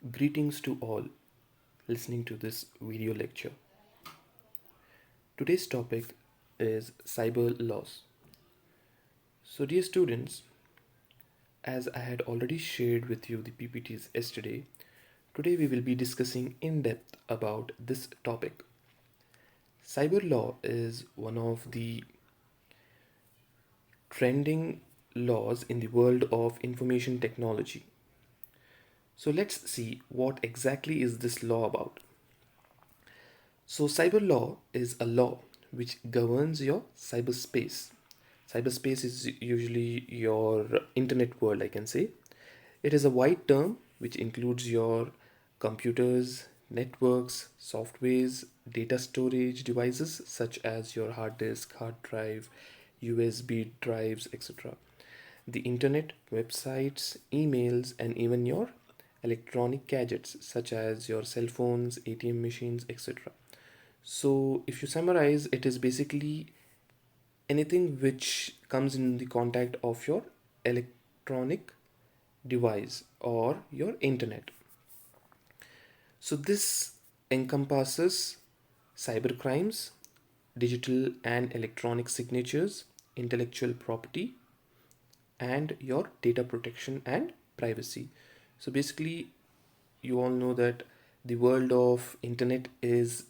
Greetings to all listening to this video lecture. Today's topic is cyber laws. So, dear students, as I had already shared with you the PPTs yesterday, today we will be discussing in depth about this topic. Cyber law is one of the trending laws in the world of information technology. So, let's see what exactly is this law about. So, cyber law is a law which governs your cyberspace. Cyberspace is usually your internet world, I can say. It is a wide term which includes your computers, networks, softwares, data storage devices such as your hard disk, hard drive, USB drives, etc. The internet, websites, emails, and even your electronic gadgets such as your cell phones, ATM machines, etc. So, if you summarize, it is basically anything which comes in the contact of your electronic device or your internet. So, this encompasses cyber crimes, digital and electronic signatures, intellectual property, and your data protection and privacy. So, basically, you all know that the world of internet is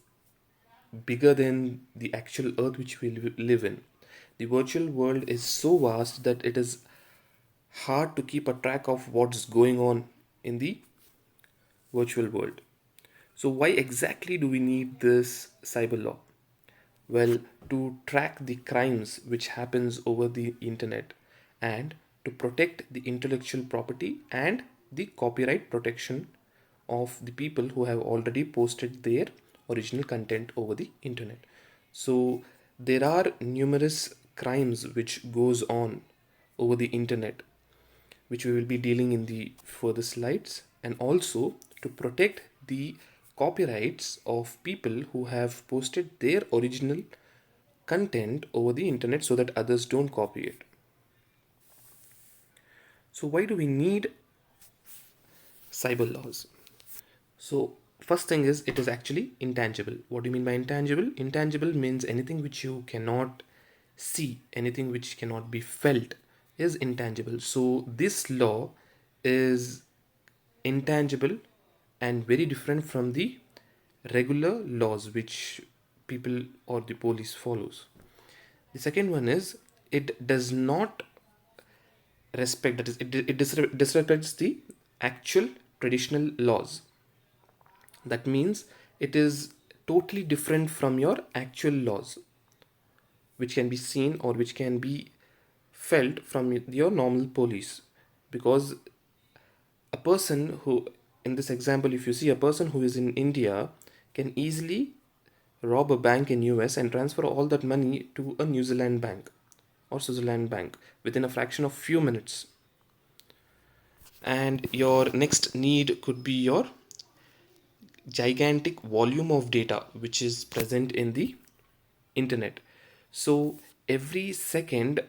bigger than the actual earth which we live in. The virtual world is so vast that it is hard to keep a track of what's going on in the virtual world. So why exactly do we need this cyber law? Well, to track the crimes which happens over the internet and to protect the intellectual property and the copyright protection of the people who have already posted their original content over the internet. So there are numerous crimes which goes on over the internet which we will be dealing in the further slides, and also to protect the copyrights of people who have posted their original content over the internet so that others don't copy it. So why do we need cyber laws? So first thing is it is actually intangible. What do you mean by intangible? Intangible means anything which you cannot see, anything which cannot be felt is intangible. So this law is intangible and very different from the regular laws which people or the police follows. The second one is it does not respect, that is it disrespects the actual traditional laws. That means it is totally different from your actual laws which can be seen or which can be felt from your normal police, because a person who, in this example, if you see a person who is in India can easily rob a bank in US and transfer all that money to a New Zealand bank or Switzerland bank within a fraction of few minutes. And your next need could be your gigantic volume of data which is present in the internet. So every second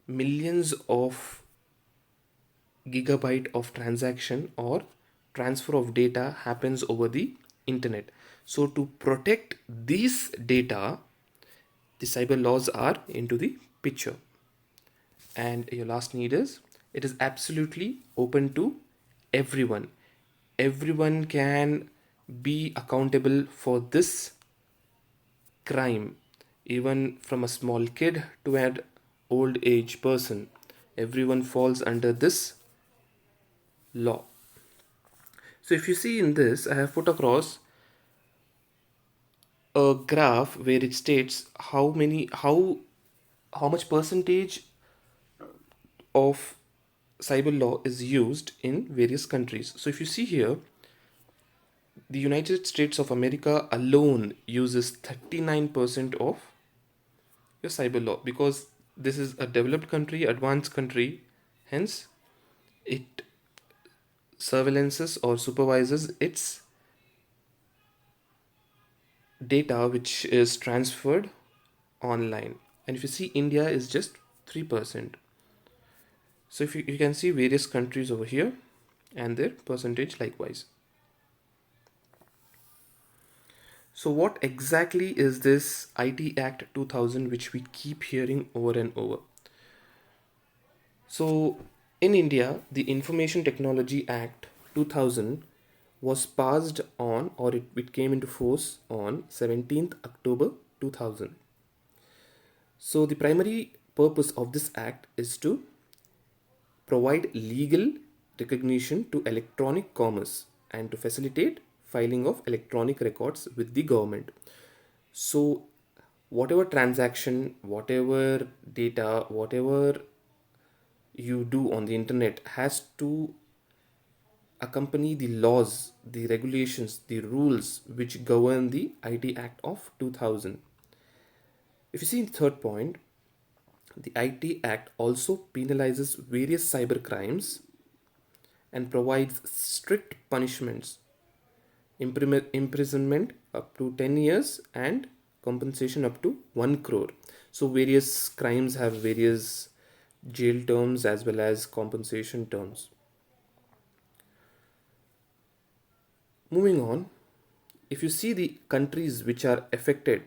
millions of gigabyte of transaction or transfer of data happens over the internet. So to protect these data, the cyber laws are into the picture. And your last need is it is absolutely open to everyone. Everyone can be accountable for this crime, even from a small kid to an old age person. Everyone falls under this law. So if you see in this, I have put across a graph where it states how much percentage of cyber law is used in various countries. So if you see here, the United States of America alone uses 39% of your cyber law, because this is a developed country, advanced country, hence it surveillances or supervises its data which is transferred online. And if you see, India is just 3%. So if you can see various countries over here and their percentage likewise. So, what exactly is this IT Act 2000 which we keep hearing over and over? So, in India, the Information Technology Act 2000 was passed on, or it came into force on 17th October 2000. So, the primary purpose of this act is to provide legal recognition to electronic commerce and to facilitate filing of electronic records with the government. So, whatever transaction, whatever data, whatever you do on the internet has to accompany the laws, the regulations, the rules which govern the IT Act of 2000. If you see in the third point, the IT Act also penalizes various cyber crimes and provides strict punishments, imprisonment up to 10 years and compensation up to 1 crore. So various crimes have various jail terms as well as compensation terms. Moving on, if you see the countries which are affected,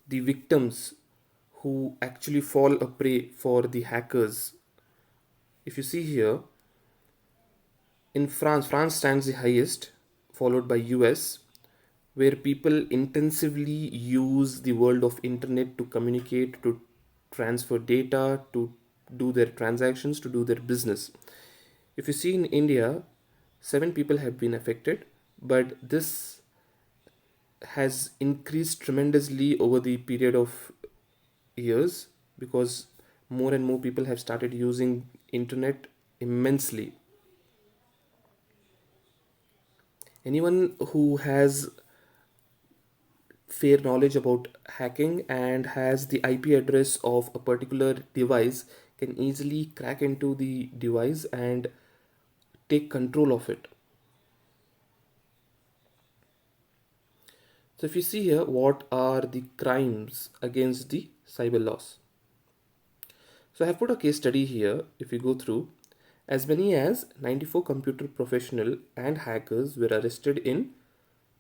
the victims who actually fall a prey for the hackers, if you see here, in France, France stands the highest, followed by US, where people intensively use the world of internet to communicate, to transfer data, to do their transactions, to do their business. If you see in India, 7 people have been affected, but this has increased tremendously over the period of years because more and more people have started using internet immensely. Anyone who has fair knowledge about hacking and has the IP address of a particular device can easily crack into the device and take control of it. So if you see here, what are the crimes against the cyber laws? So I have put a case study here. If you go through, as many as 94 computer professional and hackers were arrested in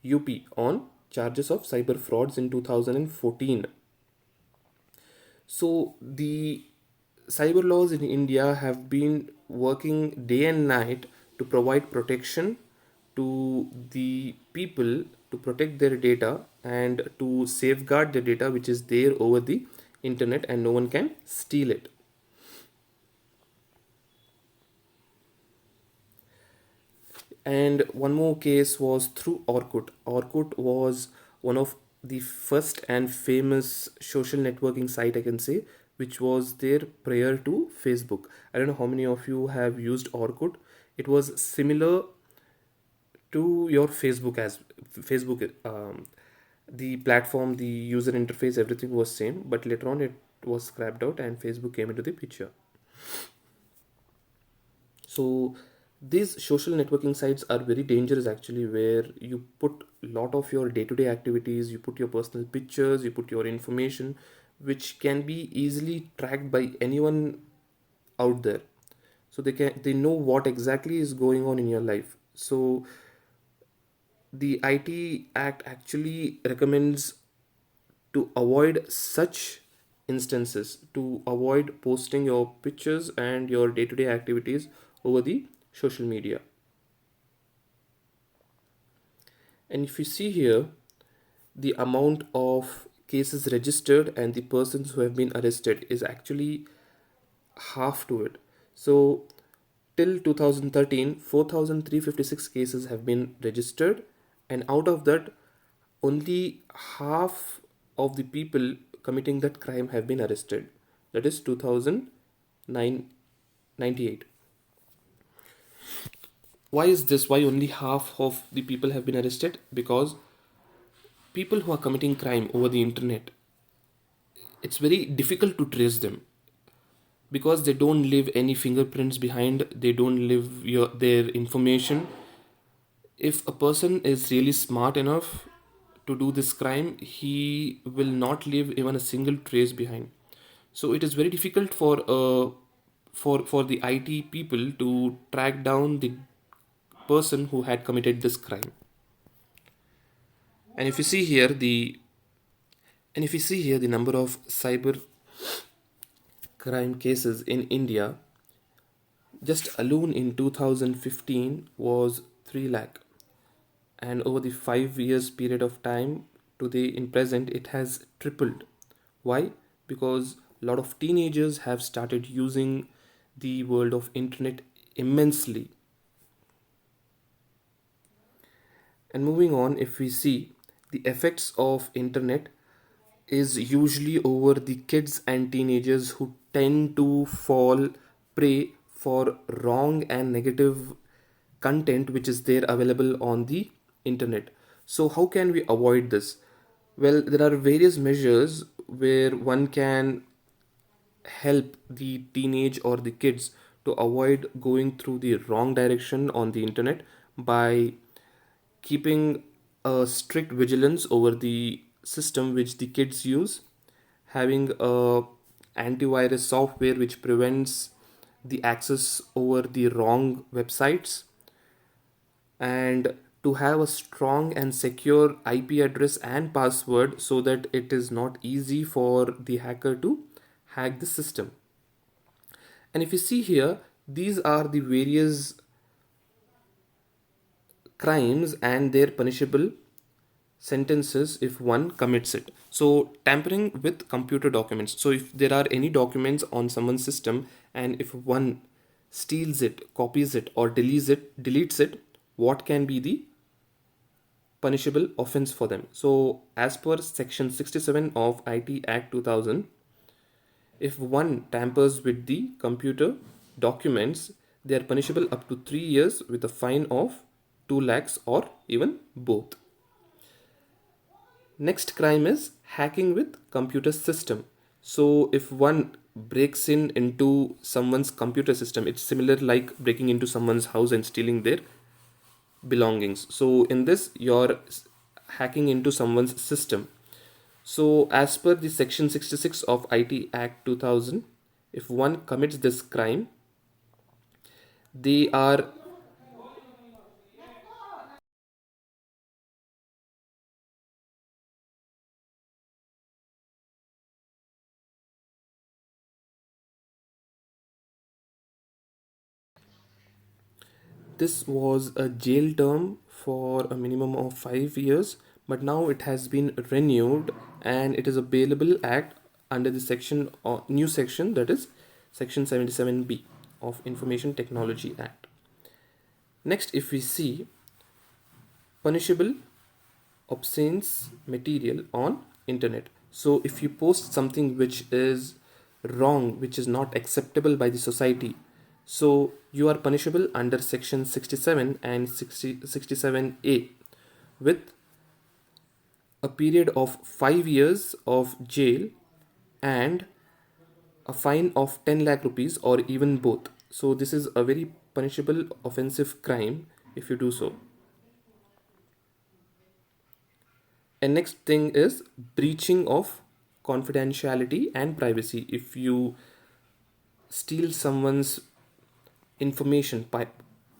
UP on charges of cyber frauds in 2014. So the cyber laws in India have been working day and night to provide protection to the people, to protect their data and to safeguard the data which is there over the internet and no one can steal it. And one more case was through Orkut. Orkut was one of the first and famous social networking site, I can say, which was there prior to Facebook. I don't know how many of you have used Orkut. It was similar to your Facebook as Facebook. The platform, the user interface, everything was same, but later on it was scrapped out and Facebook came into the picture. So these social networking sites are very dangerous actually, where you put a lot of your day-to-day activities, you put your personal pictures, you put your information, which can be easily tracked by anyone out there. So they know what exactly is going on in your life. So the IT Act actually recommends to avoid such instances, to avoid posting your pictures and your day-to-day activities over the social media. And if you see here, the amount of cases registered and the persons who have been arrested is actually half to it. So till 2013, 4,356 cases have been registered, and out of that, only half of the people committing that crime have been arrested. That is 2,998. Why is this? Why only half of the people have been arrested? Because people who are committing crime over the internet, it's very difficult to trace them because they don't leave any fingerprints behind, they don't leave their information. If a person is really smart enough to do this crime, he will not leave even a single trace behind. So it is very difficult for the IT people to track down the person who had committed this crime. And if you see here the number of cyber crime cases in India, just alone in 2015 was 3 lakh, and over the 5 years period of time today in present it has tripled. Why? Because a lot of teenagers have started using the world of internet immensely. And moving on, if we see the effects of internet is usually over the kids and teenagers who tend to fall prey for wrong and negative content which is there available on the internet. So how can we avoid this? Well, there are various measures where one can help the teenage or the kids to avoid going through the wrong direction on the internet by keeping a strict vigilance over the system which the kids use, having a antivirus software which prevents the access over the wrong websites, and to have a strong and secure IP address and password so that it is not easy for the hacker to hack the system. And if you see here, these are the various crimes and their punishable sentences if one commits it. So, tampering with computer documents. So, if there are any documents on someone's system and if one steals it, copies it, or deletes it, what can be the punishable offense for them? So, as per section 67 of IT Act 2000, if one tampers with the computer documents, they are punishable up to 3 years with a fine of 2 lakhs or even both. Next crime is hacking with computer system. So if one breaks in into someone's computer system, it's similar like breaking into someone's house and stealing their belongings. So in this, you're hacking into someone's system. So as per the section 66 of IT Act 2000, if one commits this crime, they are this was a jail term for a minimum of 5 years, but now it has been renewed and it is a bailable act under the section or new section, that is section 77B of Information Technology Act. Next, if we see punishable obscene material on internet. So if you post something which is wrong, which is not acceptable by the society, so you are punishable under section 67 and 67A with a period of 5 years of jail and a fine of 10 lakh rupees or even both. So this is a very punishable offensive crime if you do so. And next thing is breaching of confidentiality and privacy. If you steal someone's information,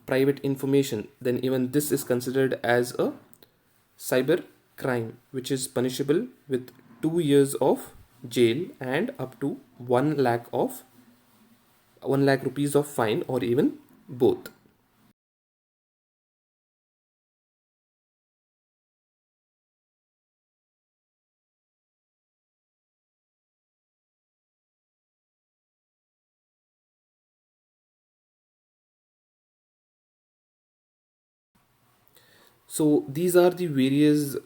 private information, then even this is considered as a cyber crime, which is punishable with 2 years of jail and up to 1 lakh rupees of fine or even both. So these are the various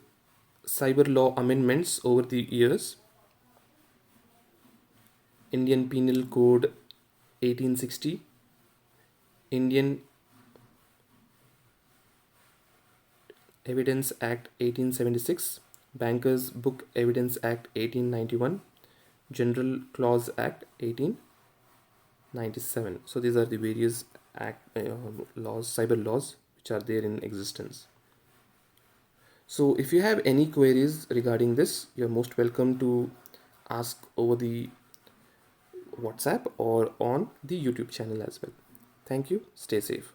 cyber law amendments over the years. Indian Penal Code 1860, Indian Evidence Act 1876, Bankers Book Evidence Act 1891, General Clause Act 1897. So these are the various laws, cyber laws, which are there in existence. So if you have any queries regarding this, you're most welcome to ask over the WhatsApp or on the YouTube channel as well. Thank you. Stay safe.